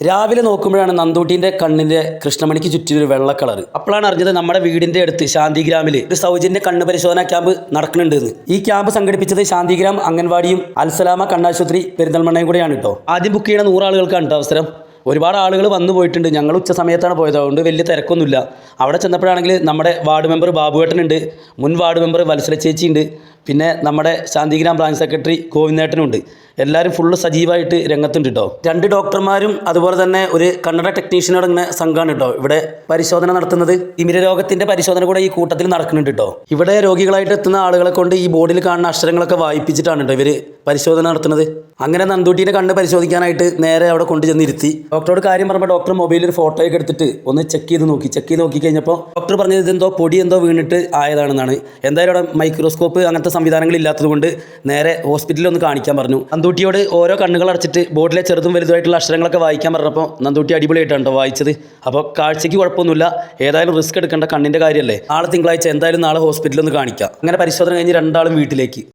രാവിലെ നോക്കുമ്പോഴാണ് നന്ദൂട്ടീൻ്റെ കണ്ണിൻ്റെ കൃഷ്ണമണിക്ക് ചുറ്റിയൊരു വെള്ള കളർ. അപ്പോഴാണ് അറിഞ്ഞത് നമ്മുടെ വീടിൻ്റെ അടുത്ത് ശാന്തിഗ്രാമിൽ ഒരു സൗജന്യ കണ്ണ് പരിശോധന ക്യാമ്പ് നടക്കുന്നുണ്ടെന്ന്. ഈ ക്യാമ്പ് സംഘടിപ്പിച്ചത് ശാന്തിഗ്രാം അംഗൻവാടിയും അൽസലാമ കണ്ണാശുപത്രി പെരിന്തൽമണ്ണയും കൂടെയാണ് കേട്ടോ. ആദ്യം ബുക്ക് ചെയ്യുന്ന 100 ആളുകൾക്കാണ് കേട്ടോ അവസരം. ഒരുപാട് ആളുകൾ വന്നു പോയിട്ടുണ്ട്. ഞങ്ങൾ ഉച്ച സമയത്താണ് പോയത്, അതുകൊണ്ട് വലിയ തിരക്കൊന്നുമില്ല. അവിടെ ചെന്നപ്പോഴാണെങ്കിൽ നമ്മുടെ വാർഡ് മെമ്പർ ബാബുവേട്ടനുണ്ട്, മുൻ വാർഡ് മെമ്പർ വത്സല ചേച്ചിയുണ്ട്, പിന്നെ നമ്മുടെ ശാന്തിഗ്രാം ബ്രാഞ്ച് സെക്രട്ടറി ഗോവിന്ദേട്ടനുണ്ട്. എല്ലാവരും ഫുള്ള് സജീവമായിട്ട് രംഗത്തുണ്ട് കേട്ടോ. 2 ഡോക്ടർമാരും അതുപോലെ തന്നെ ഒരു കണ്ണട ടെക്നീഷ്യനോടങ്ങനെ സംഘമാണ് കേട്ടോ ഇവിടെ പരിശോധന നടത്തുന്നത്. തിമിരരോഗത്തിൻ്റെ പരിശോധന കൂടെ ഈ കൂട്ടത്തിൽ നടക്കുന്നുണ്ട് കേട്ടോ. ഇവിടെ രോഗികളായിട്ട് എത്തുന്ന ആളുകളെ കൊണ്ട് ഈ ബോർഡിൽ കാണുന്ന അക്ഷരങ്ങളൊക്കെ വായിപ്പിച്ചിട്ടാണ് കേട്ടോ ഇവർ പരിശോധന നടത്തുന്നത്. അങ്ങനെ നന്ദൂട്ടീനെ കണ്ണ് പരിശോധിക്കാനായിട്ട് നേരെ അവിടെ കൊണ്ടുചെന്നിരുത്തി. ഡോക്ടറോട് കാര്യം പറയുമ്പോൾ ഡോക്ടർ മൊബൈലിൽ ഒരു ഫോട്ടോയൊക്കെ എടുത്തിട്ട് ഒന്ന് ചെക്ക് ചെയ്ത് നോക്കി കഴിഞ്ഞപ്പോൾ ഡോക്ടർ പറഞ്ഞത് ഇതെന്തോ പൊടി എന്തോ വീണിട്ട് ആയതാണെന്നാണ്. എന്തായാലും അവിടെ മൈക്രോസ്കോപ്പ് അങ്ങനത്തെ സംവിധാനങ്ങൾ ഇല്ലാത്തതുകൊണ്ട് നേരെ ഹോസ്പിറ്റലിൽ ഒന്ന് കാണിക്കാൻ പറഞ്ഞു. നന്ദൂട്ടിയോട് ഓരോ കണ്ണുകൾ അടച്ചിട്ട് ബോർഡിലെ ചെറുതും വലുതുമായിട്ടുള്ള അക്ഷരങ്ങളൊക്കെ വായിക്കാൻ പറഞ്ഞപ്പോൾ നന്ദൂട്ടി അടിപൊളിയായിട്ടാണ് കേട്ടോ വായിച്ചത്. അപ്പോൾ കാഴ്ചയ്ക്ക് കുഴപ്പമൊന്നുമില്ല. ഏതായാലും റിസ്ക് എടുക്കേണ്ട കണ്ണിൻ്റെ കാര്യമല്ലേ. നാളെ തിങ്കളാഴ്ച എന്തായാലും നാളെ ഹോസ്പിറ്റലിൽ ഒന്ന് കാണിക്കാം. അങ്ങനെ പരിശോധന കഴിഞ്ഞ് 2 ആളും വീട്ടിലേക്ക്.